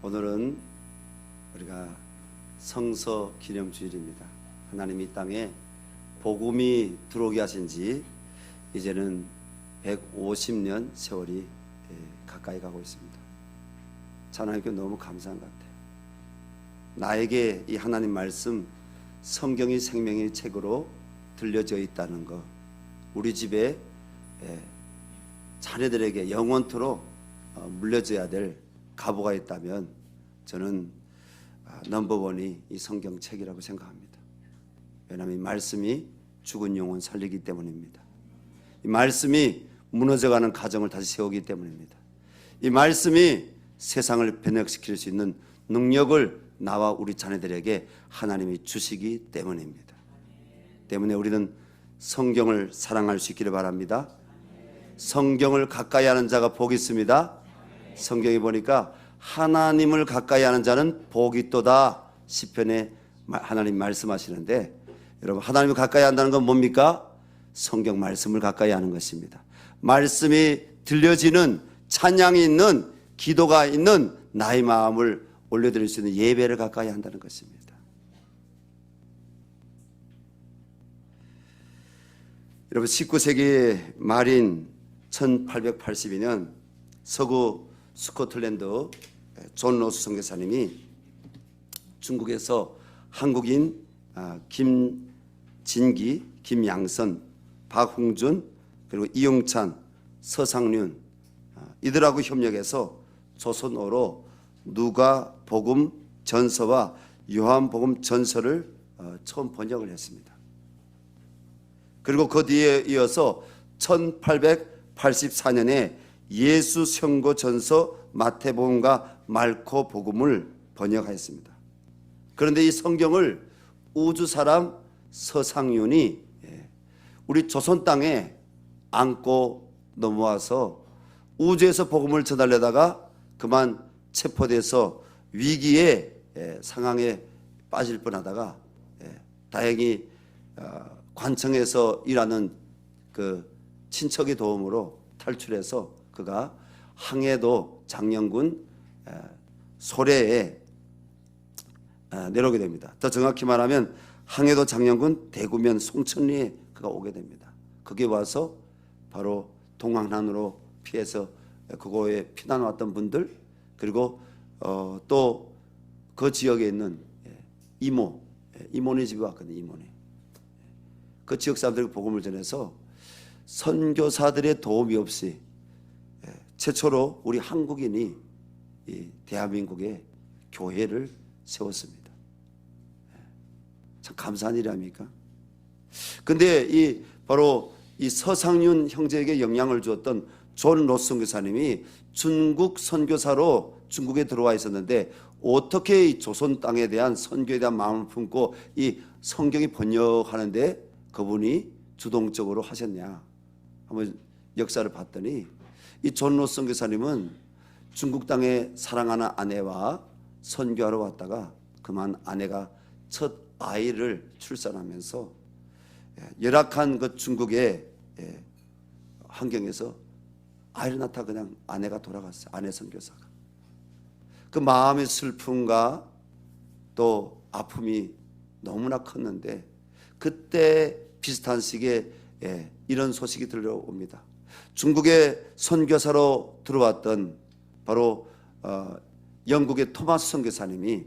오늘은 우리가 성서 기념주일입니다. 하나님이 이 땅에 복음이 들어오게 하신 지 이제는 150년 세월이 가까이 가고 있습니다. 하나님께 너무 감사한 것 같아요. 나에게 이 하나님 말씀 성경이 생명의 책으로 들려져 있다는 것, 우리 집에 자녀들에게 영원토록 물려줘야 될 가보가 있다면 저는 넘버원이 이 성경책이라고 생각합니다. 왜냐하면 이 말씀이 죽은 영혼 살리기 때문입니다. 이 말씀이 무너져가는 가정을 다시 세우기 때문입니다. 이 말씀이 세상을 변혁시킬 수 있는 능력을 나와 우리 자녀들에게 하나님이 주시기 때문입니다. 때문에 우리는 성경을 사랑할 수 있기를 바랍니다. 성경을 가까이 하는 자가 복이 있습니다. 성경에 보니까 하나님을 가까이 하는 자는 복이 있도다 시편에 하나님 말씀하시는데, 여러분 하나님을 가까이 한다는 건 뭡니까? 성경 말씀을 가까이 하는 것입니다. 말씀이 들려지는, 찬양이 있는, 기도가 있는 나의 마음을 올려드릴 수 있는 예배를 가까이 한다는 것입니다. 여러분 19세기 말인 1882년 서구 스코틀랜드 존 로스 선교사님이 중국에서 한국인 김진기, 김양선, 박홍준, 그리고 이용찬, 서상륜 이들하고 협력해서 조선어로 누가복음 전서와 요한복음 전서를 처음 번역을 했습니다. 그리고 그 뒤에 이어서 1884년에 예수 선고 전서, 마태복음과 마르코복음을 번역하였습니다. 그런데 이 성경을 우주 사람 서상윤이 우리 조선 땅에 안고 넘어와서 우주에서 복음을 전하려다가 그만 체포돼서 위기의 상황에 빠질 뻔하다가 다행히 관청에서 일하는 그 친척의 도움으로 탈출해서 그가 항해도 장영군 소래에 내려오게 됩니다. 더 정확히 말하면 항해도 장영군 대구면 송천리에 그가 오게 됩니다. 거기에 와서 바로 동항난으로 피해서 그곳에 피난 왔던 분들, 그리고 또 그 지역에 있는 이모네 집에 왔거든요. 이모네. 그 지역 사람들에게 복음을 전해서 선교사들의 도움이 없이 최초로 우리 한국인이 이 대한민국에 교회를 세웠습니다. 참 감사한 일 아닙니까? 근데 바로 이 서상윤 형제에게 영향을 주었던 존 로스 선교사님이 중국 선교사로 중국에 들어와 있었는데, 어떻게 이 조선 땅에 대한 선교에 대한 마음을 품고 이 성경이 번역하는데 그분이 주동적으로 하셨냐 한번 역사를 봤더니, 이 존 로스 선교사님은 중국 땅에 사랑하는 아내와 선교하러 왔다가 그만 아내가 첫 아이를 출산하면서 열악한 그 중국의 환경에서 아이를 낳다 그냥 아내가 돌아갔어요. 아내 선교사가. 그 마음의 슬픔과 또 아픔이 너무나 컸는데, 그때 비슷한 시기에 이런 소식이 들려옵니다. 중국의 선교사로 들어왔던 바로 영국의 토마스 선교사님이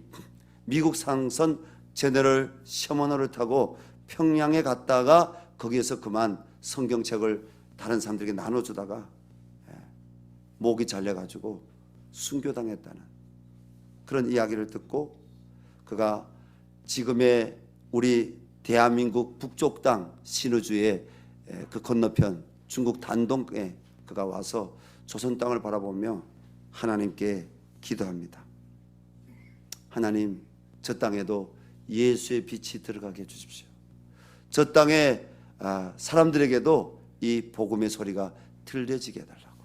미국 상선 제너럴 셔먼호를 타고 평양에 갔다가 거기에서 그만 성경책을 다른 사람들에게 나눠주다가 목이 잘려가지고 순교당했다는 그런 이야기를 듣고, 그가 지금의 우리 대한민국 북쪽 땅 신의주의 그 건너편 중국 단동에 그가 와서 조선 땅을 바라보며 하나님께 기도합니다. 하나님, 저 땅에도 예수의 빛이 들어가게 해주십시오. 저 땅에 사람들에게도 이 복음의 소리가 들려지게 해달라고.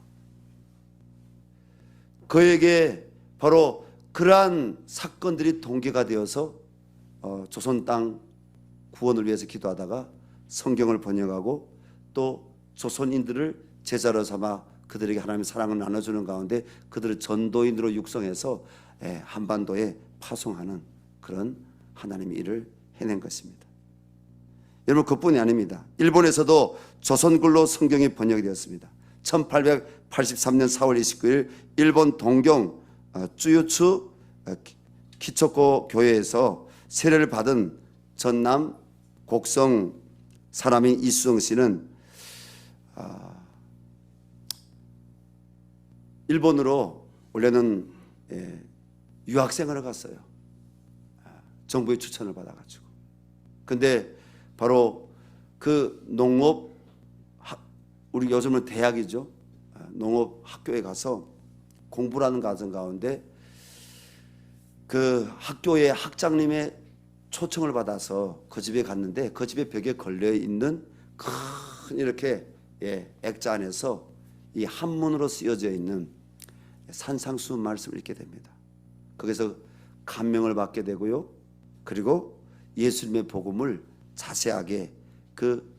그에게 바로 그러한 사건들이 동기가 되어서 조선 땅 구원을 위해서 기도하다가 성경을 번역하고 또 조선인들을 제자로 삼아 그들에게 하나님의 사랑을 나눠주는 가운데 그들을 전도인으로 육성해서 한반도에 파송하는 그런 하나님의 일을 해낸 것입니다. 여러분, 그뿐이 아닙니다. 일본에서도 조선글로 성경이 번역이 되었습니다. 1883년 4월 29일 일본 동경 쯔유츠 키초코 교회에서 세례를 받은 전남 곡성 사람인 이수정 씨는 일본으로 원래는 유학생을 갔어요. 정부의 추천을 받아가지고. 근데 바로 그 농업, 우리 요즘은 대학이죠. 농업 학교에 가서 공부를 하는 과정 가운데 그 학교의 학장님의 초청을 받아서 그 집에 갔는데 그 집의 벽에 걸려 있는 큰 이렇게 액자 안에서 이 한문으로 쓰여져 있는 산상수훈 말씀을 읽게 됩니다. 거기서 감명을 받게 되고요. 그리고 예수님의 복음을 자세하게 그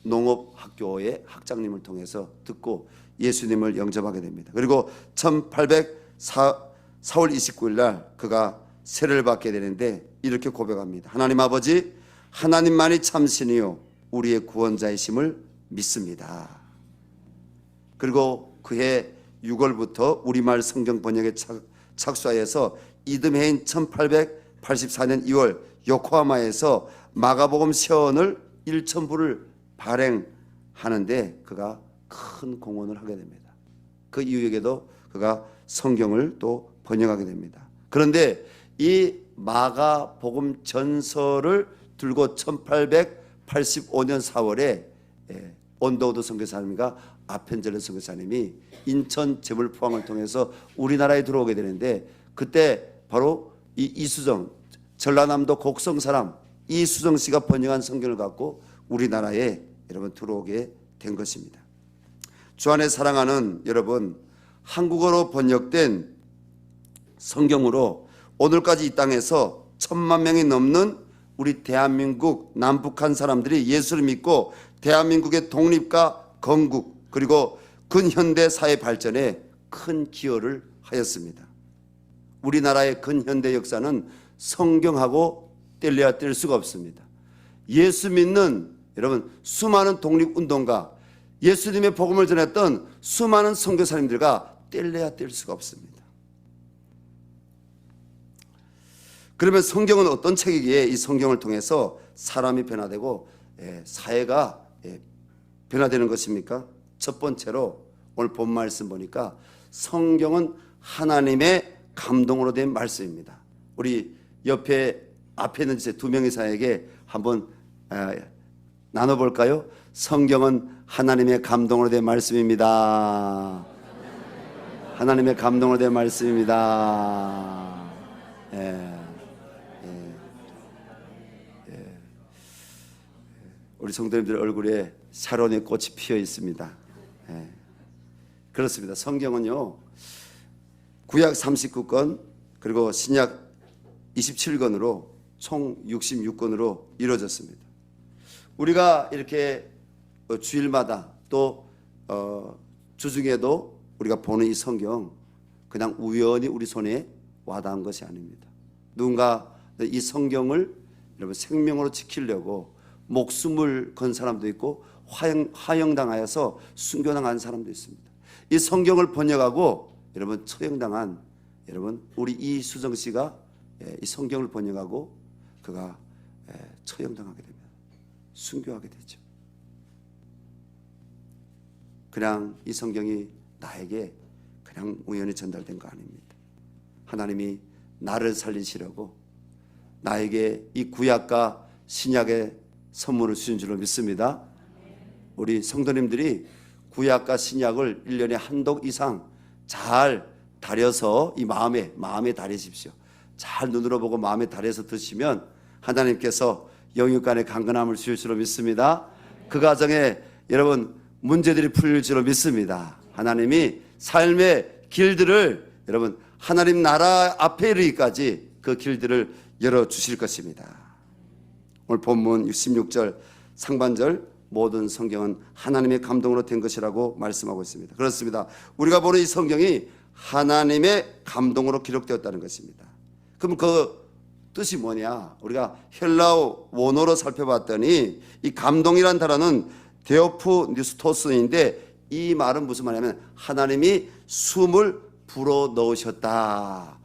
농업학교의 학장님을 통해서 듣고 예수님을 영접하게 됩니다. 그리고 1804 4월 29일 날 그가 세례를 받게 되는데 이렇게 고백합니다. 하나님 아버지, 하나님만이 참신이요 우리의 구원자이심을 믿습니다. 그리고 그해 6월부터 우리말 성경 번역에 착수하여서 이듬해인 1884년 2월 요코하마에서 마가복음 서원을 1,000부를 발행하는데 그가 큰 공헌을 하게 됩니다. 그 이후에도 그가 성경을 또 번역하게 됩니다. 그런데 이 마가복음 전서를 들고 1885년 4월에 온도우드 선교사님과 아펜젤러 선교사님이 인천 재물포항을 통해서 우리나라에 들어오게 되는데 그때 바로 이 이수정, 전라남도 곡성 사람 이수정 씨가 번역한 성경을 갖고 우리나라에 여러분 들어오게 된 것입니다. 주 안에 사랑하는 여러분, 한국어로 번역된 성경으로 오늘까지 이 땅에서 1,000만 명이 넘는 우리 대한민국 남북한 사람들이 예수를 믿고 대한민국의 독립과 건국 그리고 근현대 사회 발전에 큰 기여를 하였습니다. 우리나라의 근현대 역사는 성경하고 뗄래야 뗄 수가 없습니다. 예수 믿는 여러분 수많은 독립운동가, 예수님의 복음을 전했던 수많은 선교사님들과 뗄래야 뗄 수가 없습니다. 그러면 성경은 어떤 책이기에 이 성경을 통해서 사람이 변화되고 사회가 변화되는 것입니까? 첫 번째로 오늘 본 말씀 보니까 성경은 하나님의 감동으로 된 말씀입니다. 우리 앞에 있는 두 명의 사에게 한번 나눠볼까요? 성경은 하나님의 감동으로 된 말씀입니다. 하나님의 감동으로 된 말씀입니다. 우리 성도님들 얼굴에 샤론의 꽃이 피어 있습니다. 그렇습니다. 성경은요 구약 39권 그리고 신약 27권으로 총 66권으로 이루어졌습니다. 우리가 이렇게 주일마다 또 주중에도 우리가 보는 이 성경 그냥 우연히 우리 손에 와닿은 것이 아닙니다. 누군가 이 성경을 여러분 생명으로 지키려고 목숨을 건 사람도 있고 화형당하여서 순교당한 사람도 있습니다. 이 성경을 번역하고 여러분 처형당한 여러분 우리 이수정 씨가 이 성경을 번역하고 그가 처형당하게 됩니다. 순교하게 되죠. 그냥 이 성경이 나에게 그냥 우연히 전달된 거 아닙니다. 하나님이 나를 살리시려고 나에게 이 구약과 신약의 선물을 주신 줄로 믿습니다. 우리 성도님들이 구약과 신약을 1년에 한 독 이상 잘 다려서 이 마음에 다리십시오. 잘 눈으로 보고 마음에 다려서 드시면 하나님께서 영육간의 강건함을 주실 줄로 믿습니다. 그 과정에 여러분 문제들이 풀릴 줄로 믿습니다. 하나님이 삶의 길들을 여러분 하나님 나라 앞에 이르기까지 그 길들을 열어주실 것입니다. 오늘 본문 66절 상반절 모든 성경은 하나님의 감동으로 된 것이라고 말씀하고 있습니다. 그렇습니다. 우리가 보는 이 성경이 하나님의 감동으로 기록되었다는 것입니다. 그럼 그 뜻이 뭐냐? 우리가 헬라어 원어로 살펴봤더니 이 감동이란 단어는 데오프 뉴스토스인데 이 말은 무슨 말이냐면 하나님이 숨을 불어 넣으셨다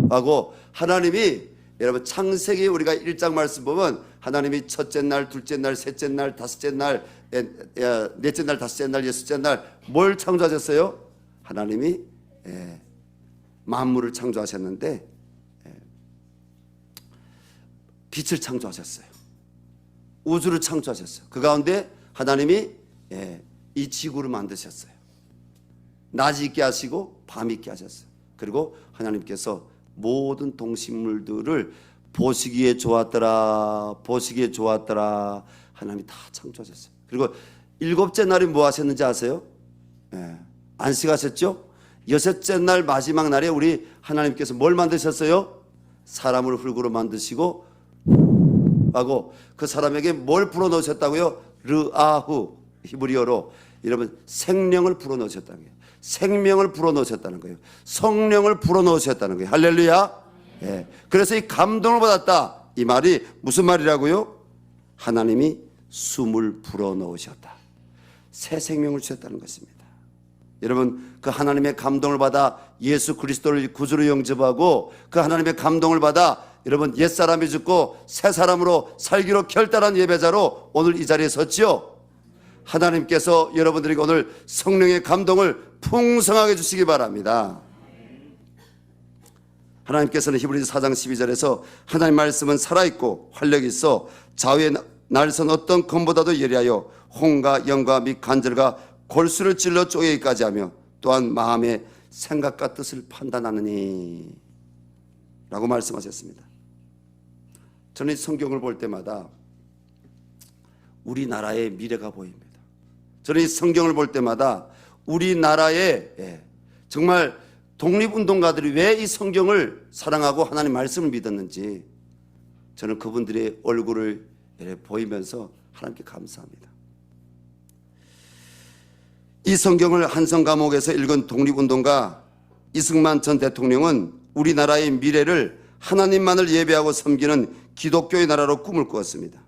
하고, 하나님이 여러분 창세기 우리가 1장 말씀 보면 하나님이 첫째 날, 둘째 날, 셋째 날, 다섯째 날, 넷째 날, 다섯째 날, 여섯째 날 뭘 창조하셨어요? 하나님이 만물을 창조하셨는데 빛을 창조하셨어요. 우주를 창조하셨어요. 그 가운데 하나님이 이 지구를 만드셨어요. 낮이 있게 하시고 밤이 있게 하셨어요. 그리고 하나님께서 모든 동식물들을 보시기에 좋았더라, 보시기에 좋았더라 하나님이 다 창조하셨어요. 그리고 일곱째 날이 뭐 하셨는지 아세요? 안식하셨죠? 여섯째 날 마지막 날에 우리 하나님께서 뭘 만드셨어요? 사람을 흙으로 만드시고 하고 그 사람에게 뭘 불어넣으셨다고요? 르아후 히브리어로 여러분 생명을 불어넣으셨다는 거예요. 생명을 불어넣으셨다는 거예요. 성령을 불어넣으셨다는 거예요. 할렐루야. 그래서 이 감동을 받았다, 이 말이 무슨 말이라고요? 하나님이 숨을 불어넣으셨다, 새 생명을 주셨다는 것입니다. 여러분 그 하나님의 감동을 받아 예수 그리스도를 구주로 영접하고 그 하나님의 감동을 받아 여러분 옛사람이 죽고 새 사람으로 살기로 결단한 예배자로 오늘 이 자리에 섰지요. 하나님께서 여러분들에게 오늘 성령의 감동을 풍성하게 주시기 바랍니다. 하나님께서는 히브리서 4장 12절에서 하나님 말씀은 살아있고 활력이 있어 좌우의 날선 어떤 검보다도 예리하여 혼과 영과 및 관절과 골수를 찔러 쪼개기까지 하며 또한 마음의 생각과 뜻을 판단하느니 라고 말씀하셨습니다. 저는 이 성경을 볼 때마다 우리나라의 미래가 보입니다. 저는 이 성경을 볼 때마다 우리나라의 정말 독립운동가들이 왜 이 성경을 사랑하고 하나님 말씀을 믿었는지 저는 그분들의 얼굴을 보이면서 하나님께 감사합니다. 이 성경을 한성 감옥에서 읽은 독립운동가 이승만 전 대통령은 우리나라의 미래를 하나님만을 예배하고 섬기는 기독교의 나라로 꿈을 꾸었습니다.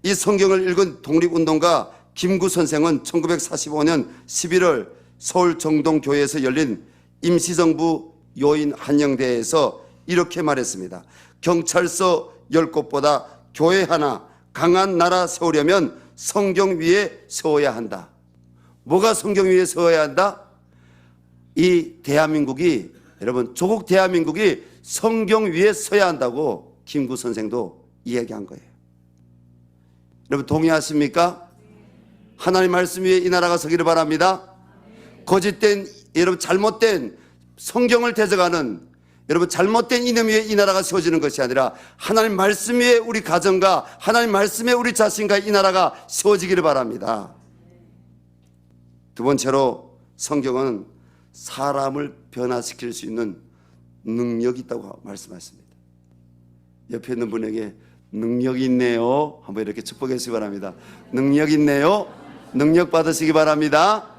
이 성경을 읽은 독립운동가 김구 선생은 1945년 11월 서울 정동교회에서 열린 임시정부 요인 한영대회에서 이렇게 말했습니다. 경찰서 10곳보다 교회 하나 강한 나라 세우려면 성경 위에 세워야 한다. 뭐가 성경 위에 세워야 한다? 이 대한민국이, 여러분 조국 대한민국이 성경 위에 서야 한다고 김구 선생도 이야기한 거예요. 여러분 동의하십니까? 하나님 말씀 위에 이 나라가 서기를 바랍니다. 거짓된, 여러분 잘못된 성경을 대적하는, 여러분 잘못된 이념 위에 이 나라가 세워지는 것이 아니라 하나님 말씀 위에 우리 가정과 하나님 말씀에 우리 자신과 이 나라가 세워지기를 바랍니다. 두 번째로 성경은 사람을 변화시킬 수 있는 능력이 있다고 말씀하십니다. 옆에 있는 분에게 능력이 있네요 한번 이렇게 축복해 주시기 바랍니다. 능력 있네요. 능력 받으시기 바랍니다.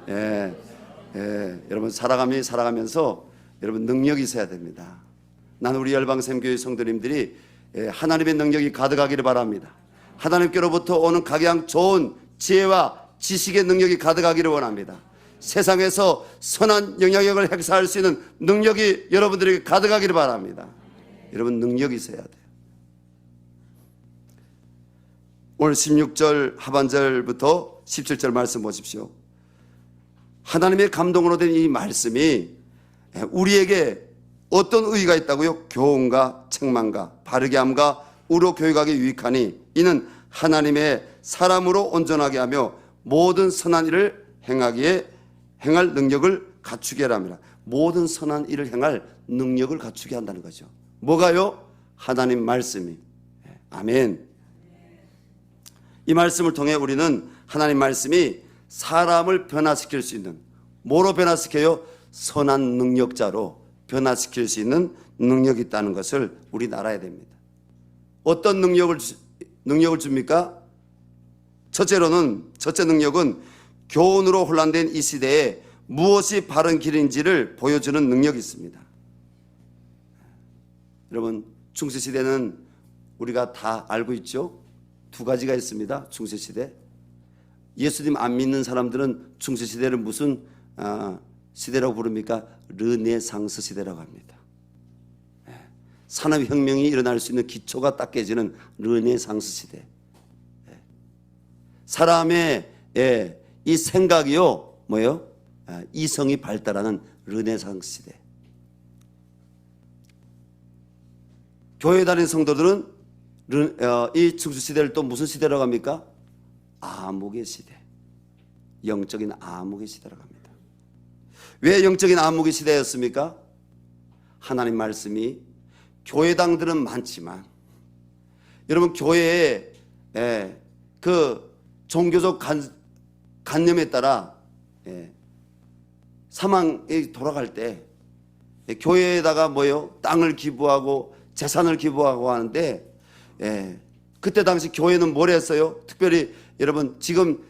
여러분 살아가면서 여러분 능력이 있어야 됩니다. 나는 우리 열방샘교회 성도님들이 하나님의 능력이 가득하기를 바랍니다. 하나님께로부터 오는 각양 좋은 지혜와 지식의 능력이 가득하기를 원합니다. 세상에서 선한 영향력을 행사할 수 있는 능력이 여러분들에게 가득하기를 바랍니다. 여러분 능력이 있어야 돼요. 오늘 16절 하반절부터 17절 말씀 보십시오. 하나님의 감동으로 된 이 말씀이 우리에게 어떤 의의가 있다고요? 교훈과 책망과 바르게 함과 우로 교육하기 유익하니 이는 하나님의 사람으로 온전하게 하며 모든 선한 일을 행할 능력을 갖추게 합니다. 모든 선한 일을 행할 능력을 갖추게 한다는 거죠. 뭐가요? 하나님 말씀이. 아멘. 이 말씀을 통해 우리는 하나님 말씀이 사람을 변화시킬 수 있는, 뭐로 변화시켜요? 선한 능력자로 변화시킬 수 있는 능력이 있다는 것을 우리 알아야 됩니다. 어떤 능력을 줍니까? 첫째 능력은 교훈으로 혼란된 이 시대에 무엇이 바른 길인지를 보여주는 능력이 있습니다. 여러분, 중세시대는 우리가 다 알고 있죠? 두 가지가 있습니다. 중세시대. 예수님 안 믿는 사람들은 중세시대를 무슨 시대라고 부릅니까? 르네상스 시대라고 합니다. 산업혁명이 일어날 수 있는 기초가 딱 깨지는 르네상스 시대. 사람의 이 생각이요, 뭐예요? 이성이 발달하는 르네상스 시대. 교회 다니는 성도들은 이 중세시대를 또 무슨 시대라고 합니까? 암흑의 시대. 영적인 암흑의 시대라고 합니다. 왜 영적인 암흑의 시대였습니까? 하나님 말씀이 교회당들은 많지만 여러분 교회에 그 종교적 관념에 따라 사망이 돌아갈 때 교회에다가 뭐요? 땅을 기부하고 재산을 기부하고 하는데 그때 당시 교회는 뭘 했어요? 특별히 여러분 지금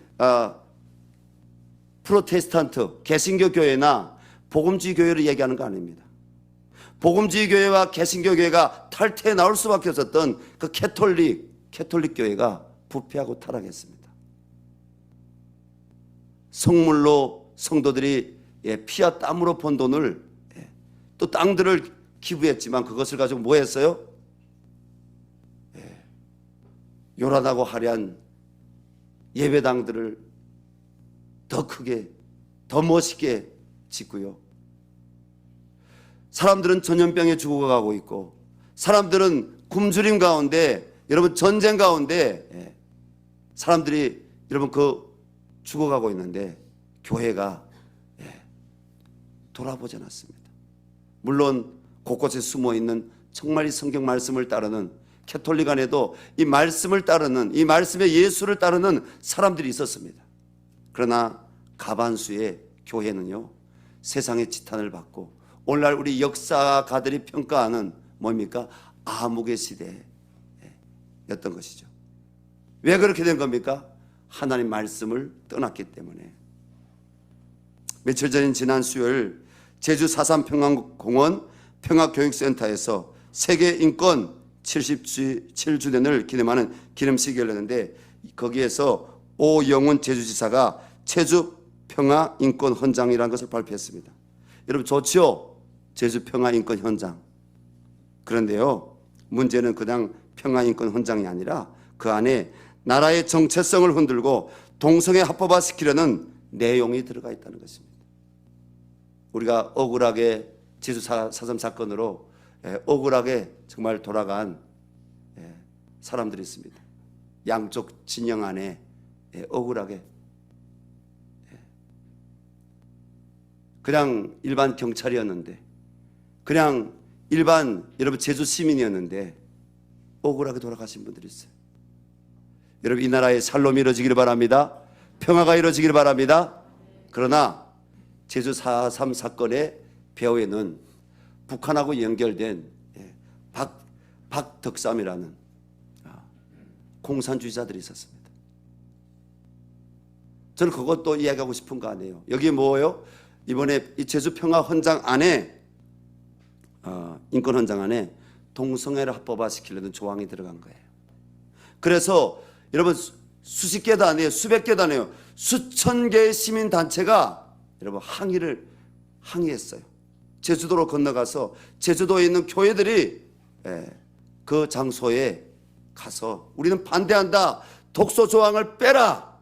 프로테스탄트 개신교 교회나 복음주의 교회를 얘기하는 거 아닙니다. 복음주의 교회와 개신교 교회가 탈퇴해 나올 수밖에 없었던 그 캐톨릭 교회가 부패하고 타락했습니다. 성물로 성도들이 피와 땀으로 번 돈을 또 땅들을 기부했지만 그것을 가지고 뭐 했어요? 요란하고 화려한 예배당들을 더 크게 더 멋있게 짓고요. 사람들은 전염병에 죽어가고 있고 사람들은 굶주림 가운데 여러분 전쟁 가운데 사람들이 여러분 그 죽어가고 있는데 교회가 돌아보지 않았습니다. 물론 곳곳에 숨어있는 정말 이 성경 말씀을 따르는 캐톨릭 안에도 이 말씀을 따르는 이 말씀의 예수를 따르는 사람들이 있었습니다. 그러나 가반수의 교회는요 세상의 지탄을 받고 오늘날 우리 역사가들이 평가하는 뭡니까? 암흑의 시대였던 것이죠. 왜 그렇게 된 겁니까? 하나님 말씀을 떠났기 때문에. 며칠 전인 지난 수요일 제주 4.3 평화공원 평화교육센터에서 세계인권 77주년을 기념하는 기념식이 열렸는데 거기에서 오영훈 제주지사가 제주 평화인권 헌장이라는 것을 발표했습니다. 여러분 좋죠? 제주 평화인권 헌장. 그런데요 문제는 그냥 평화인권 헌장이 아니라 그 안에 나라의 정체성을 흔들고 동성애 합법화시키려는 내용이 들어가 있다는 것입니다. 우리가 억울하게 제주 4.3 사건으로 억울하게 정말 돌아간 사람들이 있습니다. 양쪽 진영 안에 억울하게 그냥 일반 경찰이었는데 그냥 일반 여러분 제주 시민이었는데 억울하게 돌아가신 분들이 있어요. 여러분 이 나라에 살롬이 이루어지기를 바랍니다. 평화가 이루어지기를 바랍니다. 그러나 제주 4.3 사건의 배후에는 북한하고 연결된 박덕삼이라는 공산주의자들이 있었습니다. 저는 그것도 이야기하고 싶은 거 아니에요. 여기 뭐예요? 이번에 이 제주 평화 헌장 안에 인권 헌장 안에 동성애를 합법화시키려는 조항이 들어간 거예요. 그래서 여러분 수십 개도 아니에요. 수백 개도 아니에요. 수천 개의 시민단체가 여러분 항의했어요. 제주도로 건너가서 제주도에 있는 교회들이 그 장소에 가서 우리는 반대한다. 독소 조항을 빼라.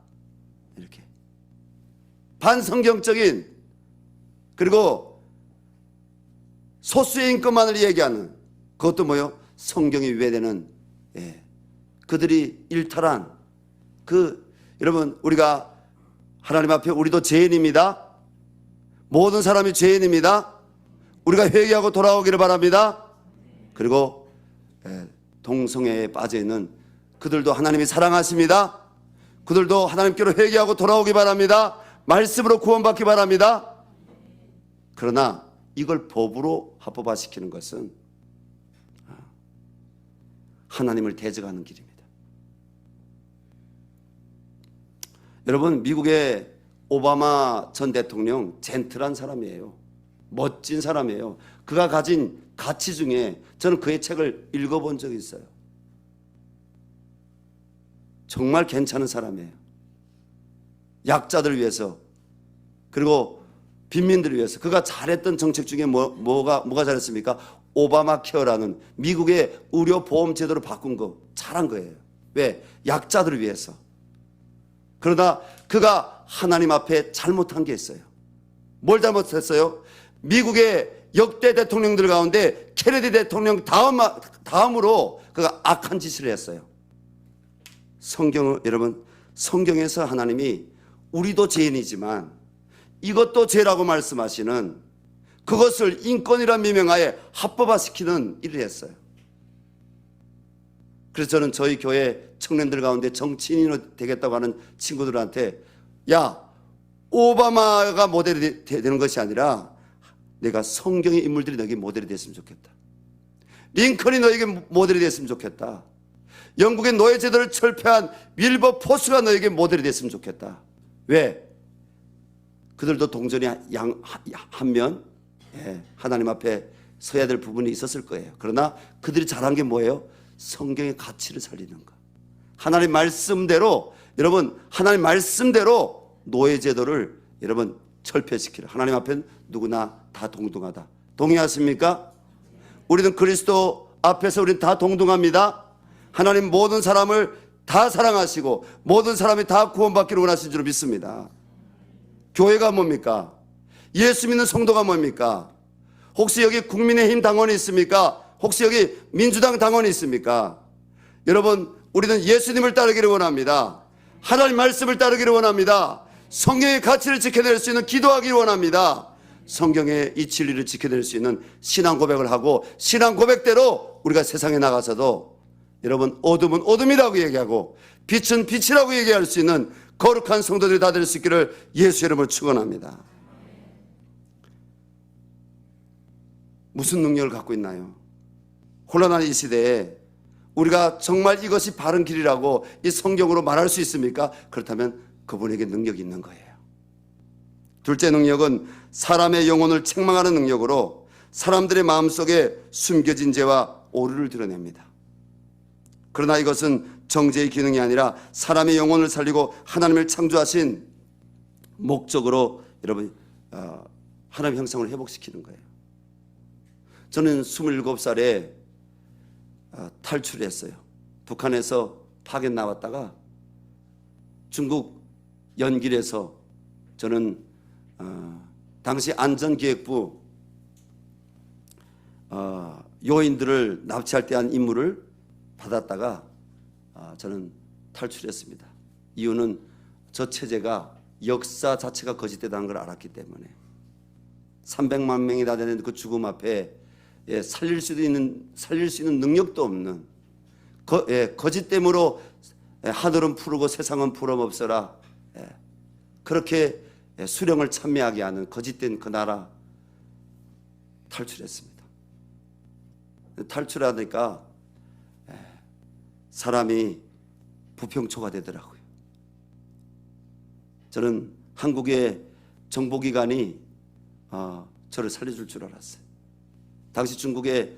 이렇게 반성경적인 그리고 소수의 인권만을 얘기하는 그것도 뭐요? 성경이 위배되는 그들이 일탈한 여러분 우리가 하나님 앞에 우리도 죄인입니다. 모든 사람이 죄인입니다. 우리가 회개하고 돌아오기를 바랍니다. 그리고 동성애에 빠져있는 그들도 하나님이 사랑하십니다. 그들도 하나님께로 회개하고 돌아오기 바랍니다. 말씀으로 구원받기 바랍니다. 그러나 이걸 법으로 합법화시키는 것은 하나님을 대적하는 길입니다. 여러분 미국의 오바마 전 대통령 젠틀한 사람이에요. 멋진 사람이에요. 그가 가진 가치 중에 저는 그의 책을 읽어본 적이 있어요. 정말 괜찮은 사람이에요. 약자들을 위해서, 그리고 빈민들을 위해서 그가 잘했던 정책 중에 뭐가 잘했습니까? 오바마 케어라는 미국의 의료 보험 제도를 바꾼 거 잘한 거예요. 왜? 약자들을 위해서. 그러나 그가 하나님 앞에 잘못한 게 있어요. 뭘 잘못했어요? 미국의 역대 대통령들 가운데 케네디 대통령 다음으로 그가 악한 짓을 했어요. 여러분, 성경에서 하나님이 우리도 죄인이지만 이것도 죄라고 말씀하시는, 그것을 인권이란 미명하에 합법화시키는 일을 했어요. 그래서 저는 저희 교회 청년들 가운데 정치인이 되겠다고 하는 친구들한테, 야, 오바마가 모델이 되는 것이 아니라 내가 성경의 인물들이 너에게 모델이 됐으면 좋겠다. 링컨이 너에게 모델이 됐으면 좋겠다. 영국의 노예제도를 철폐한 윌버포스가 너에게 모델이 됐으면 좋겠다. 왜? 그들도 동전이 한 면 하나님 앞에 서야 될 부분이 있었을 거예요. 그러나 그들이 잘한 게 뭐예요? 성경의 가치를 살리는 것. 하나님 말씀대로, 여러분, 하나님 말씀대로 노예제도를 여러분 철폐시키라. 하나님 앞에는 누구나 다 동등하다. 동의하십니까? 우리는 그리스도 앞에서 우리는 다 동등합니다. 하나님 모든 사람을 다 사랑하시고 모든 사람이 다 구원받기를 원하신 줄 믿습니다. 교회가 뭡니까? 예수 믿는 성도가 뭡니까? 혹시 여기 국민의힘 당원이 있습니까? 혹시 여기 민주당 당원이 있습니까? 여러분, 우리는 예수님을 따르기를 원합니다. 하나님 말씀을 따르기를 원합니다. 성경의 가치를 지켜낼 수 있는 기도하기를 원합니다. 성경의 이 진리를 지켜낼 수 있는 신앙 고백을 하고, 신앙 고백대로 우리가 세상에 나가서도 여러분, 어둠은 어둠이라고 얘기하고 빛은 빛이라고 얘기할 수 있는 거룩한 성도들이 다 될 수 있기를 예수 이름으로 축원합니다. 무슨 능력을 갖고 있나요? 혼란한 이 시대에 우리가 정말 이것이 바른 길이라고 이 성경으로 말할 수 있습니까? 그렇다면 그분에게 능력이 있는 거예요. 둘째 능력은 사람의 영혼을 책망하는 능력으로 사람들의 마음속에 숨겨진 죄와 오류를 드러냅니다. 그러나 이것은 정죄의 기능이 아니라 사람의 영혼을 살리고 하나님을 창조하신 목적으로 여러분 하나님의 형상을 회복시키는 거예요. 저는 27살에 탈출했어요. 북한에서 파견 나왔다가 중국 연길에서 저는 당시 안전기획부 요인들을 납치할 때 한 임무를 받았다가 저는 탈출했습니다. 이유는 저 체제가 역사 자체가 거짓되다는 걸 알았기 때문에 300만 명이 다 되는 그 죽음 앞에 살릴 수 있는 능력도 없는 거짓됨으로 하늘은 푸르고 세상은 풀어없어라, 그렇게 수령을 찬미하게 하는 거짓된 그 나라 탈출했습니다. 탈출하니까 사람이 부평초가 되더라고요. 저는 한국의 정보기관이 저를 살려줄 줄 알았어요. 당시 중국의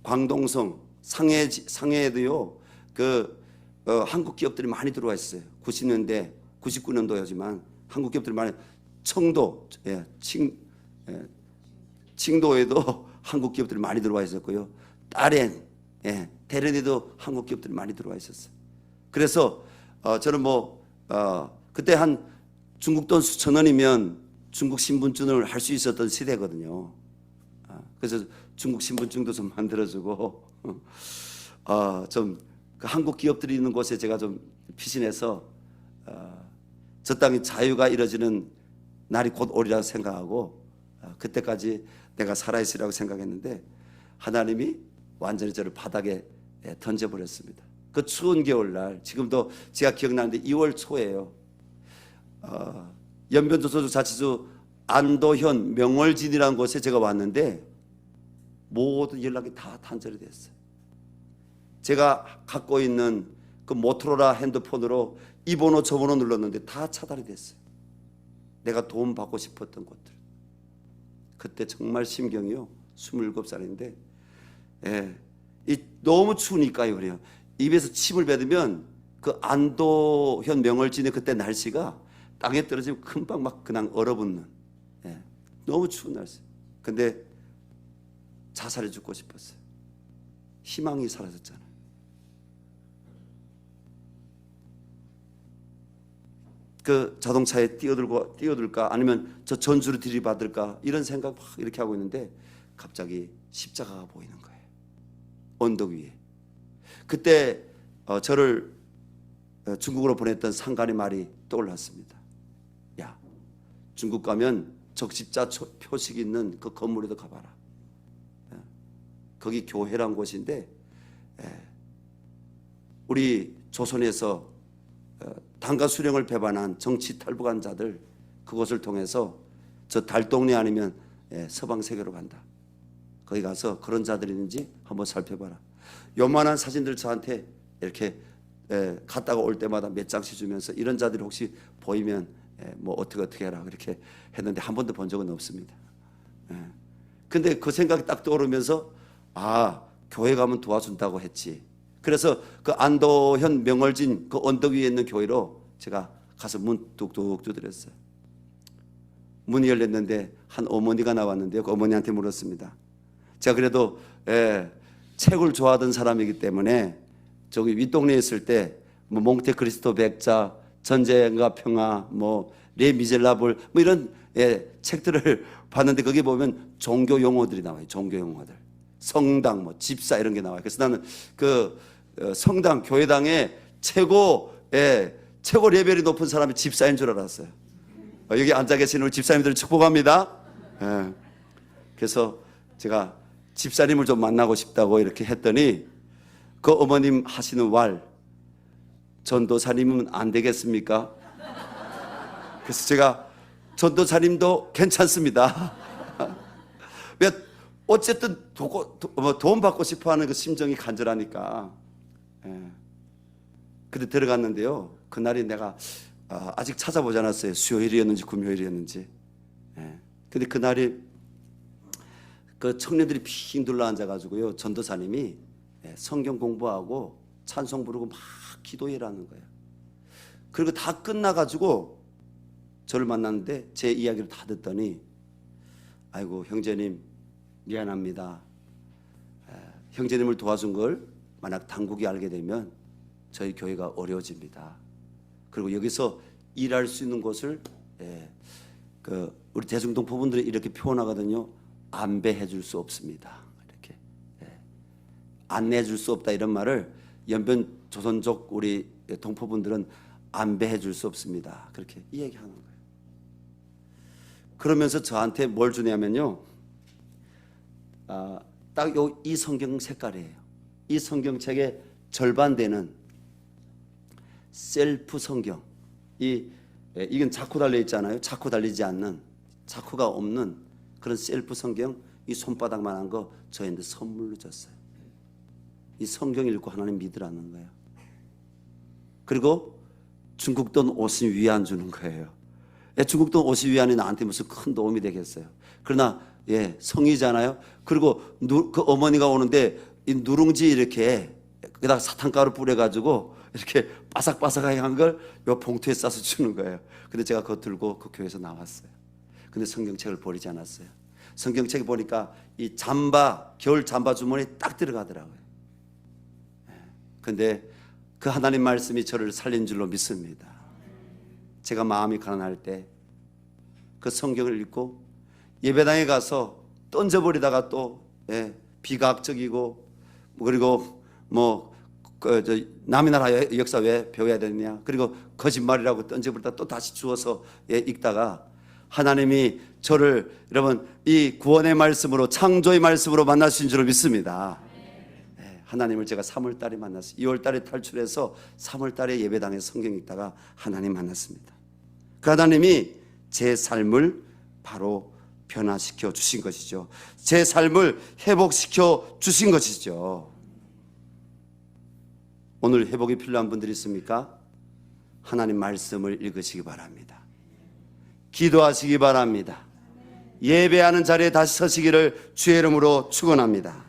광동성 상해에도요 한국 기업들이 많이 들어와 있어요. 90년대 99년도였지만 한국 기업들이 많이, 청도 칭도에도 한국 기업들이 많이 들어와 있었고요. 다롄 대련에도 한국 기업들이 많이 들어와 있었어요. 그래서 저는 그때 한 중국 돈 수천 원이면 중국 신분증을 할 수 있었던 시대거든요. 그래서 중국 신분증도 좀 만들어주고 좀 그 한국 기업들이 있는 곳에 제가 좀 피신해서 저 땅에 자유가 이루어지는 날이 곧 오리라고 생각하고 그때까지 내가 살아있으리라고 생각했는데 하나님이 완전히 저를 바닥에 던져버렸습니다. 그 추운 겨울날, 지금도 제가 기억나는데 2월 초예요. 연변도서주자치주 안도현 명월진이라는 곳에 제가 왔는데 모든 연락이 다 단절이 됐어요. 제가 갖고 있는 그 모토로라 핸드폰으로 이 번호 저 번호 눌렀는데 다 차단이 됐어요. 내가 도움받고 싶었던 곳들. 그때 정말 심경이요. 27살인데 너무 추우니까요. 그래요. 입에서 침을 뱉으면 그 안도현 명월진의 그때 날씨가 땅에 떨어지면 금방 막 그냥 얼어붙는 너무 추운 날씨. 근데 자살해 죽고 싶었어요. 희망이 사라졌잖아요. 그 자동차에 뛰어들까 아니면 저 전주로 들이받을까 이런 생각 막 이렇게 하고 있는데 갑자기 십자가가 보이는 거예요. 언덕 위에. 그때 저를 중국으로 보냈던 상관의 말이 떠올랐습니다. 야, 중국 가면 적십자 표식 있는 그 건물에도 가봐라. 거기 교회란 곳인데 우리 조선에서 당가 수령을 배반한 정치 탈북한 자들 그곳을 통해서 저 달동네 아니면 서방 세계로 간다. 거기 가서 그런 자들이 있는지 한번 살펴봐라. 요만한 사진들 저한테 이렇게 갔다가 올 때마다 몇 장씩 주면서 이런 자들이 혹시 보이면 뭐 어떻게 해라 그렇게 했는데 한 번도 본 적은 없습니다. 근데 그 생각이 딱 떠오르면서 교회 가면 도와준다고 했지. 그래서 그 안도현 명월진 그 언덕 위에 있는 교회로 제가 가서 문 뚝뚝 두드렸어요. 문이 열렸는데 한 어머니가 나왔는데요. 그 어머니한테 물었습니다. 제가 그래도 책을 좋아하던 사람이기 때문에 저기 윗동네에 있을 때 뭐 몽테크리스토 백자, 전쟁과 평화, 뭐 레미제라블 뭐 이런 책들을 봤는데 거기 보면 종교 용어들이 나와요. 종교 용어들. 성당, 뭐 집사 이런 게 나와요. 그래서 나는 그 성당, 교회당의 최고 레벨이 높은 사람이 집사인 줄 알았어요. 여기 앉아 계시는 우리 집사님들을 축복합니다. 그래서 제가 집사님을 좀 만나고 싶다고 이렇게 했더니 그 어머님 하시는 말, 전도사님은 안 되겠습니까? 그래서 제가 전도사님도 괜찮습니다. 왜 어쨌든 도움 받고 싶어하는 그 심정이 간절하니까. 근데 들어갔는데요. 그날이 내가 아직 찾아보지 않았어요. 수요일이었는지 금요일이었는지. 근데 그날이 그 청년들이 핑 둘러앉아가지고요. 전도사님이 성경 공부하고 찬송 부르고 막 기도해라는 거예요. 그리고 다 끝나가지고 저를 만났는데 제 이야기를 다 듣더니 아이고 형제님 미안합니다. 형제님을 도와준 걸 만약 당국이 알게 되면 저희 교회가 어려워집니다. 그리고 여기서 일할 수 있는 곳을 우리 대중동포분들이 이렇게 표현하거든요. 안배해 줄 수 없습니다. 이렇게 안내해 줄 수 없다 이런 말을 연변 조선족 우리 동포분들은 안배해 줄 수 없습니다. 그렇게 이야기하는 거예요. 그러면서 저한테 뭘 주냐면요. 딱 이 성경 색깔이에요. 이 성경책의 절반 되는 셀프 성경. 이건 자쿠 달려 있잖아요. 자쿠 달리지 않는, 자쿠가 없는 그런 셀프 성경, 이 손바닥만한 거 저희한테 선물로 줬어요. 이 성경 읽고 하나님 믿으라는 거예요. 그리고 중국 돈 50위안 주는 거예요. 중국 돈 50위안이 나한테 무슨 큰 도움이 되겠어요. 그러나 성이잖아요. 그리고 그 어머니가 오는데 이 누룽지 이렇게 거기다 사탕가루 뿌려가지고 이렇게 바삭바삭하게 한 걸 요 봉투에 싸서 주는 거예요. 근데 제가 그거 들고 그 교회에서 나왔어요. 근데 성경책을 버리지 않았어요. 성경책 보니까 이 잠바, 겨울 잠바 주머니에 딱 들어가더라고요. 근데 그 하나님 말씀이 저를 살린 줄로 믿습니다. 제가 마음이 가난할 때 그 성경을 읽고 예배당에 가서 던져버리다가 또 비과학적이고 그리고 남의 나라 역사 왜 배워야 되느냐 그리고 거짓말이라고 던져버리다 또 다시 주워서 읽다가 하나님이 저를 여러분 이 구원의 말씀으로 창조의 말씀으로 만나신 줄로 믿습니다. 하나님을 제가 3월달에 만났어요. 2월달에 탈출해서 3월달에 예배당에 성경 읽다가 하나님 만났습니다. 그 하나님이 제 삶을 바로 변화시켜 주신 것이죠. 제 삶을 회복시켜 주신 것이죠. 오늘 회복이 필요한 분들이 있습니까? 하나님 말씀을 읽으시기 바랍니다. 기도하시기 바랍니다. 예배하는 자리에 다시 서시기를 주의 이름으로 축원합니다.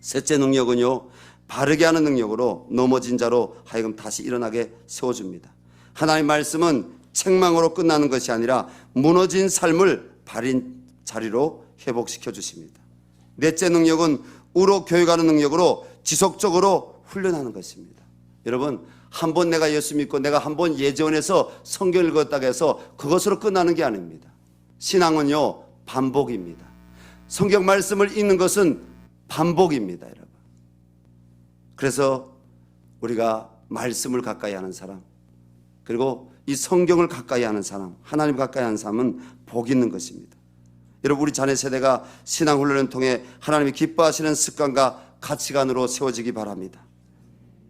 셋째 능력은요, 바르게 하는 능력으로 넘어진 자로 하여금 다시 일어나게 세워줍니다. 하나님의 말씀은 책망으로 끝나는 것이 아니라 무너진 삶을 바른 자리로 회복시켜 주십니다. 넷째 능력은 우로 교육하는 능력으로 지속적으로 훈련하는 것입니다. 여러분, 한번 내가 예수 믿고 내가 한번 예전에서 성경을 읽었다고 해서 그것으로 끝나는 게 아닙니다. 신앙은요, 반복입니다. 성경 말씀을 읽는 것은 반복입니다, 여러분. 그래서 우리가 말씀을 가까이 하는 사람, 그리고 이 성경을 가까이 하는 사람, 하나님 가까이 하는 사람은 복 있는 것입니다. 여러분, 우리 자녀 세대가 신앙 훈련을 통해 하나님이 기뻐하시는 습관과 가치관으로 세워지기 바랍니다.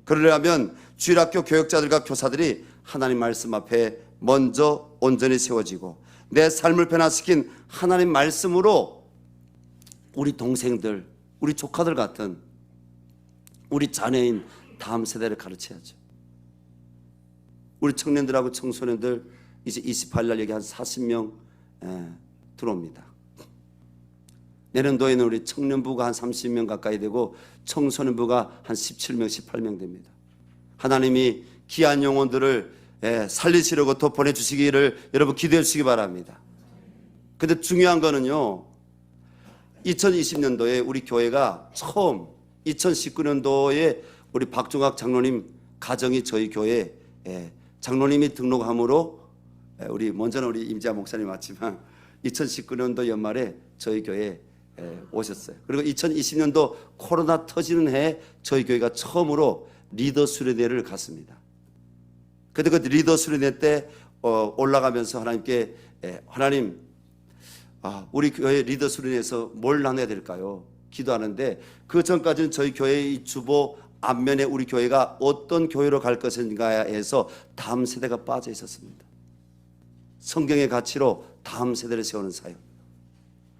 그러려면 주일학교 교역자들과 교사들이 하나님 말씀 앞에 먼저 온전히 세워지고 내 삶을 변화시킨 하나님 말씀으로 우리 동생들, 우리 조카들 같은 우리 자녀인 다음 세대를 가르쳐야죠. 우리 청년들하고 청소년들 이제 28날 여기 한 40명 들어옵니다. 내년도에는 우리 청년부가 한 30명 가까이 되고 청소년부가 한 17명, 18명 됩니다. 하나님이 귀한 영혼들을 살리시려고 더 보내주시기를 여러분 기도해 주시기 바랍니다. 근데 중요한 거는요, 2020년도에 우리 교회가 처음 2019년도에 우리 박종학 장로님 가정이 저희 교회 장로님이 등록함으로 우리 먼저는 우리 임지아 목사님 왔지만 2019년도 연말에 저희 교회에 오셨어요. 그리고 2020년도 코로나 터지는 해에 저희 교회가 처음으로 리더 수련회를 갔습니다. 그때 그 리더 수련회 때 올라가면서 하나님께 하나님, 우리 교회 리더 수련회에서 뭘 나눠야 될까요? 기도하는데 그 전까지는 저희 교회의 주보 앞면에 우리 교회가 어떤 교회로 갈 것인가에 해서 다음 세대가 빠져 있었습니다. 성경의 가치로 다음 세대를 세우는 사역.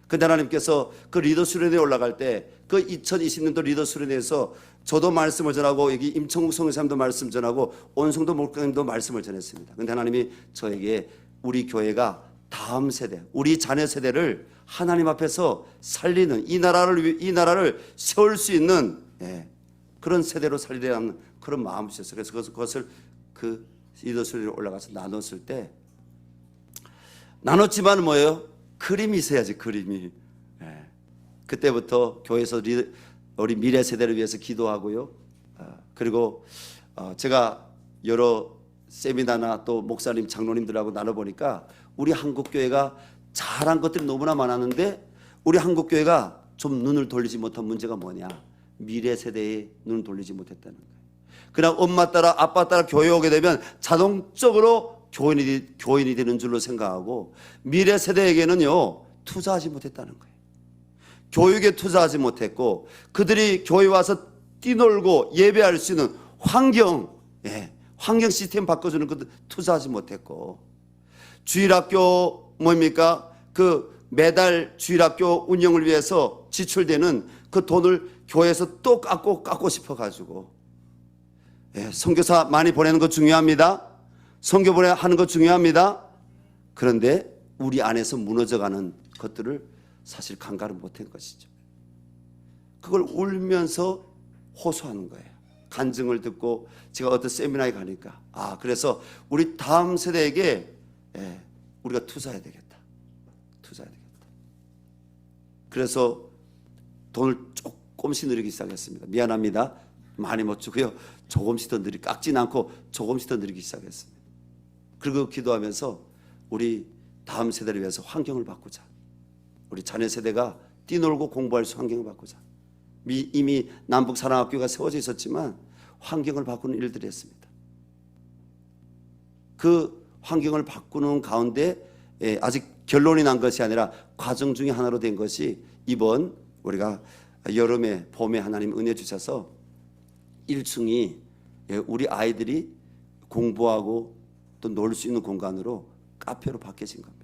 근데 하나님께서 그 리더 수련회에 올라갈 때 그 2020년도 리더 수련회에서 저도 말씀을 전하고 여기 임청국 성교사님도 말씀 전하고 온성도 목사님도 말씀을 전했습니다. 근데 하나님이 저에게 우리 교회가 다음 세대, 우리 자녀 세대를 하나님 앞에서 살리는 이 나라를 세울 수 있는 그런 세대로 살리려 하는 그런 마음이 있었어요. 그래서 그것을 그 리더 수련회에 올라가서 나눴을 때 나눴지만 뭐예요? 그림이 있어야지, 그림이. 그때부터 교회에서 우리 미래 세대를 위해서 기도하고요. 그리고 제가 여러 세미나나 또 목사님, 장로님들하고 나눠보니까 우리 한국교회가 잘한 것들이 너무나 많았는데 우리 한국교회가 좀 눈을 돌리지 못한 문제가 뭐냐? 미래 세대에 눈을 돌리지 못했다는 거예요. 그냥 엄마 따라 아빠 따라 교회 오게 되면 자동적으로 교인이 되는 줄로 생각하고 미래 세대에게는요, 투자하지 못했다는 거예요. 교육에 투자하지 못했고 그들이 교회 와서 뛰놀고 예배할 수 있는 환경 시스템 바꿔주는 것도 투자하지 못했고 주일학교 뭡니까? 그 매달 주일학교 운영을 위해서 지출되는 그 돈을 교회에서 또 깎고 싶어가지고 선교사 많이 보내는 거 중요합니다. 선교 하는 거 중요합니다. 그런데 우리 안에서 무너져가는 것들을 사실 간과를 못한 것이죠. 그걸 울면서 호소하는 거예요. 간증을 듣고 제가 어떤 세미나에 가니까 그래서 우리 다음 세대에게 우리가 투자해야 되겠다. 그래서 돈을 조금씩 늘리기 시작했습니다. 미안합니다. 많이 못 주고요. 조금씩 더 깎지는 않고 조금씩 더 늘리기 시작했습니다. 그리고 기도하면서 우리 다음 세대를 위해서 환경을 바꾸자. 우리 자녀 세대가 뛰놀고 공부할 수 환경을 바꾸자. 이미 남북사랑학교가 세워져 있었지만 환경을 바꾸는 일들을 했습니다. 그 환경을 바꾸는 가운데 아직 결론이 난 것이 아니라 과정 중에 하나로 된 것이 이번 우리가 여름에 봄에 하나님 은혜 주셔서 1층이 우리 아이들이 공부하고 또 놀 수 있는 공간으로 카페로 바뀌어진 겁니다.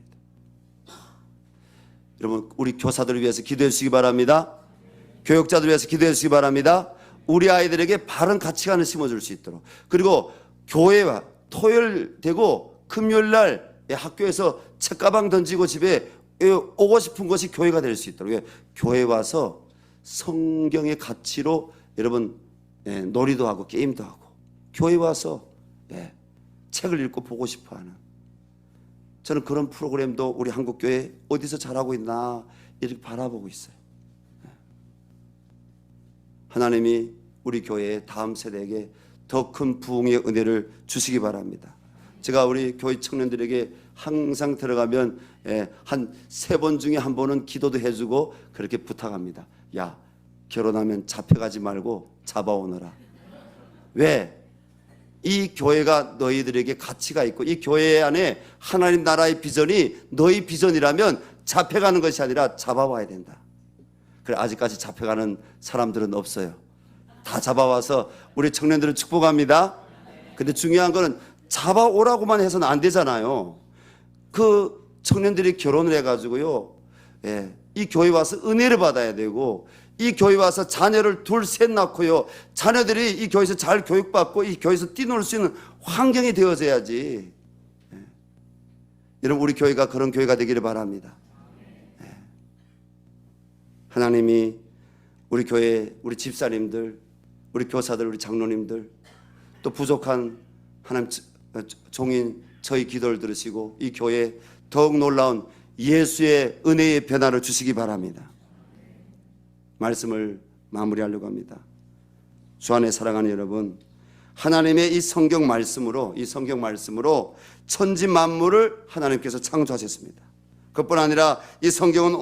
여러분, 우리 교사들을 위해서 기도해 주시기 바랍니다. 교육자들을 위해서 기도해 주시기 바랍니다. 우리 아이들에게 바른 가치관을 심어줄 수 있도록. 그리고 교회와 토요일 되고 금요일 날 학교에서 책가방 던지고 집에 오고 싶은 것이 교회가 될 수 있도록 교회 와서 성경의 가치로 여러분 놀이도 하고 게임도 하고 교회 와서 책을 읽고 보고 싶어하는, 저는 그런 프로그램도 우리 한국교회 어디서 잘하고 있나 이렇게 바라보고 있어요. 하나님이 우리 교회의 다음 세대에게 더 큰 부흥의 은혜를 주시기 바랍니다. 제가 우리 교회 청년들에게 항상 들어가면 한 3번 중에 1번은 기도도 해주고 그렇게 부탁합니다. 야, 결혼하면 잡혀가지 말고 잡아오너라. 왜? 이 교회가 너희들에게 가치가 있고 이 교회 안에 하나님 나라의 비전이 너희 비전이라면 잡혀가는 것이 아니라 잡아와야 된다. 그래, 아직까지 잡혀가는 사람들은 없어요. 다 잡아와서 우리 청년들을 축복합니다. 근데 중요한 거는 잡아오라고만 해서는 안 되잖아요. 그 청년들이 결혼을 해가지고요, 이 교회 와서 은혜를 받아야 되고, 이 교회 와서 자녀를 2, 3 낳고요, 자녀들이 이 교회에서 잘 교육받고 이 교회에서 뛰놀 수 있는 환경이 되어져야지. 여러분, 우리 교회가 그런 교회가 되기를 바랍니다. 하나님이 우리 교회, 우리 집사님들, 우리 교사들, 우리 장로님들, 또 부족한 하나님 종인 저희 기도를 들으시고 이 교회에 더욱 놀라운 예수의 은혜의 변화를 주시기 바랍니다. 말씀을 마무리하려고 합니다. 주 안에 사랑하는 여러분, 하나님의 이 성경 말씀으로 천지 만물을 하나님께서 창조하셨습니다. 그뿐 아니라 이 성경은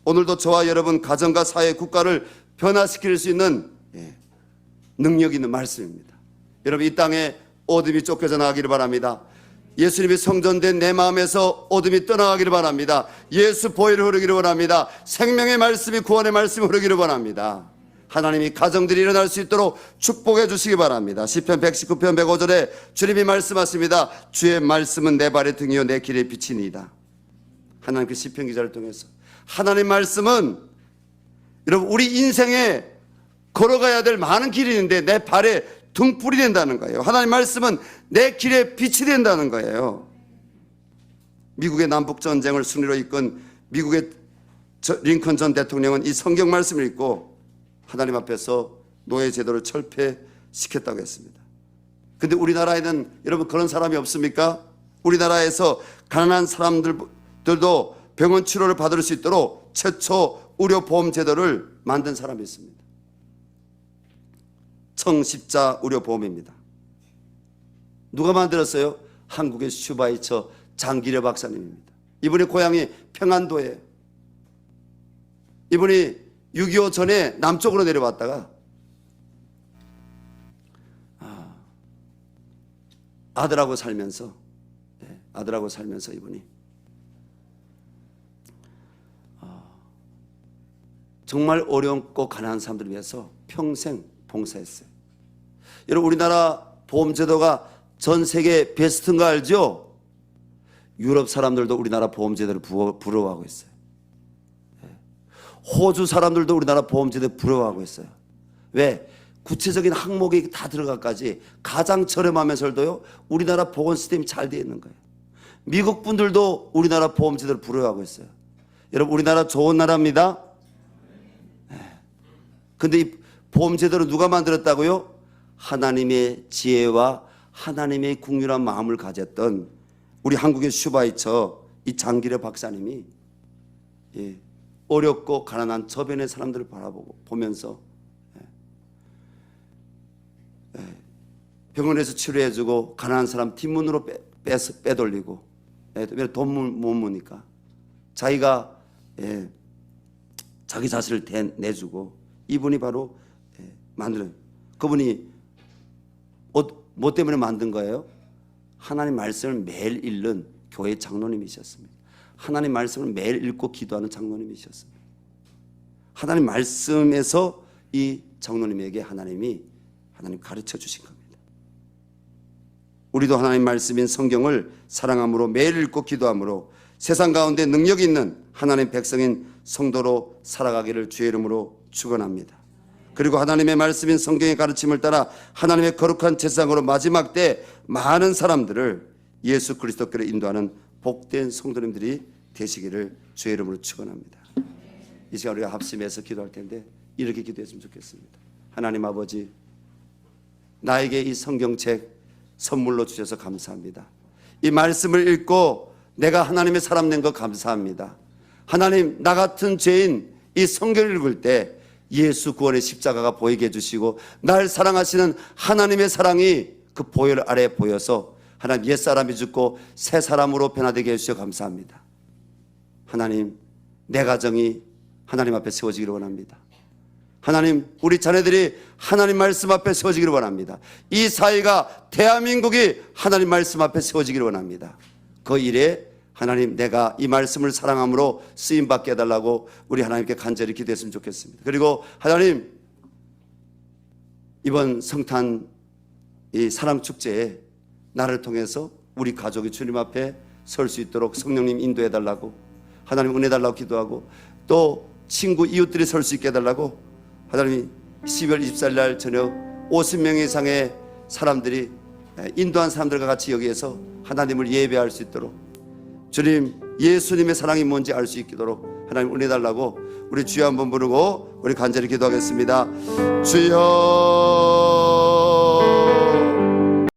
오늘도 저와 여러분 가정과 사회, 국가를 변화시킬 수 있는 능력 있는 말씀입니다. 여러분, 이 땅에 어둠이 쫓겨져 나가기를 바랍니다. 예수님이 성전된 내 마음에서 어둠이 떠나가기를 바랍니다. 예수 보혈이 흐르기를 바랍니다. 생명의 말씀이, 구원의 말씀이 흐르기를 바랍니다. 하나님이 가정들이 일어날 수 있도록 축복해 주시기 바랍니다. 시편 119편 105절에 주님이 말씀하십니다. 주의 말씀은 내 발의 등이요 내 길의 빛이니이다. 하나님 그 시편 기자를 통해서 하나님 말씀은 여러분 우리 인생에 걸어가야 될 많은 길이 있는데 내 발에 등불이 된다는 거예요. 하나님 말씀은 내 길에 빛이 된다는 거예요. 미국의 남북전쟁을 승리로 이끈 미국의 링컨 전 대통령은 이 성경 말씀을 읽고 하나님 앞에서 노예 제도를 철폐시켰다고 했습니다. 근데 우리나라에는 여러분 그런 사람이 없습니까? 우리나라에서 가난한 사람들도 병원 치료를 받을 수 있도록 최초 의료보험 제도를 만든 사람이 있습니다. 청십자 의료보험입니다. 누가 만들었어요? 한국의 슈바이처 장기려 박사님입니다. 이분의 고향이 평안도예요. 이분이 6.25 전에 남쪽으로 내려왔다가 아들하고 살면서 이분이 정말 어렵고 가난한 사람들을 위해서 평생 봉사했어요. 여러분, 우리나라 보험제도가 전 세계 베스트인 거 알죠? 유럽 사람들도 우리나라 보험제도를 부러워하고 있어요. 호주 사람들도 우리나라 보험제도를 부러워하고 있어요. 왜? 구체적인 항목이 다 들어가까지 가장 저렴하면서도요 우리나라 보건 시스템이 잘 되어 있는 거예요. 미국 분들도 우리나라 보험제도를 부러워하고 있어요. 여러분, 우리나라 좋은 나라입니다. 근데 이 보험제도를 누가 만들었다고요? 하나님의 지혜와 하나님의 국률한 마음을 가졌던 우리 한국의 슈바이처 이 장기려 박사님이 어렵고 가난한 저변의 사람들을 보면서 병원에서 치료해주고 가난한 사람 뒷문으로 빼돌리고 돈 못 모으니까 자기가 자기 자신을 내주고 이분이 바로 만드는, 그분이 뭐 때문에 만든 거예요? 하나님 말씀을 매일 읽는 교회 장로님이셨습니다. 하나님 말씀을 매일 읽고 기도하는 장로님이셨습니다. 하나님 말씀에서 이 장로님에게 하나님 가르쳐 주신 겁니다. 우리도 하나님 말씀인 성경을 사랑함으로 매일 읽고 기도함으로 세상 가운데 능력 있는 하나님 백성인 성도로 살아가기를 주의 이름으로 축원합니다. 그리고 하나님의 말씀인 성경의 가르침을 따라 하나님의 거룩한 제사장으로 마지막 때 많은 사람들을 예수 그리스도께로 인도하는 복된 성도님들이 되시기를 주의 이름으로 축원합니다. 이 시간 우리가 합심해서 기도할 텐데 이렇게 기도했으면 좋겠습니다. 하나님 아버지, 나에게 이 성경책 선물로 주셔서 감사합니다. 이 말씀을 읽고 내가 하나님의 사람 된 거 감사합니다. 하나님, 나 같은 죄인 이 성경을 읽을 때 예수 구원의 십자가가 보이게 해주시고 날 사랑하시는 하나님의 사랑이 그 보혈 아래 보여서 하나님 옛사람이 죽고 새 사람으로 변화되게 해주셔서 감사합니다. 하나님, 내 가정이 하나님 앞에 세워지기를 원합니다. 하나님, 우리 자녀들이 하나님 말씀 앞에 세워지기를 원합니다. 이 사회가, 대한민국이 하나님 말씀 앞에 세워지기를 원합니다. 그 일에 하나님, 내가 이 말씀을 사랑함으로 쓰임받게 해달라고 우리 하나님께 간절히 기도했으면 좋겠습니다. 그리고 하나님, 이번 성탄 이 사랑축제에 나를 통해서 우리 가족이 주님 앞에 설 수 있도록 성령님 인도해달라고, 하나님 은혜달라고 기도하고, 또 친구 이웃들이 설 수 있게 해달라고, 하나님이 12월 24일 날 저녁 50명 이상의 사람들이, 인도한 사람들과 같이 여기에서 하나님을 예배할 수 있도록, 주님 예수님의 사랑이 뭔지 알 수 있도록 하나님 은혜 달라고 우리 주여 한번 부르고 우리 간절히 기도하겠습니다. 주여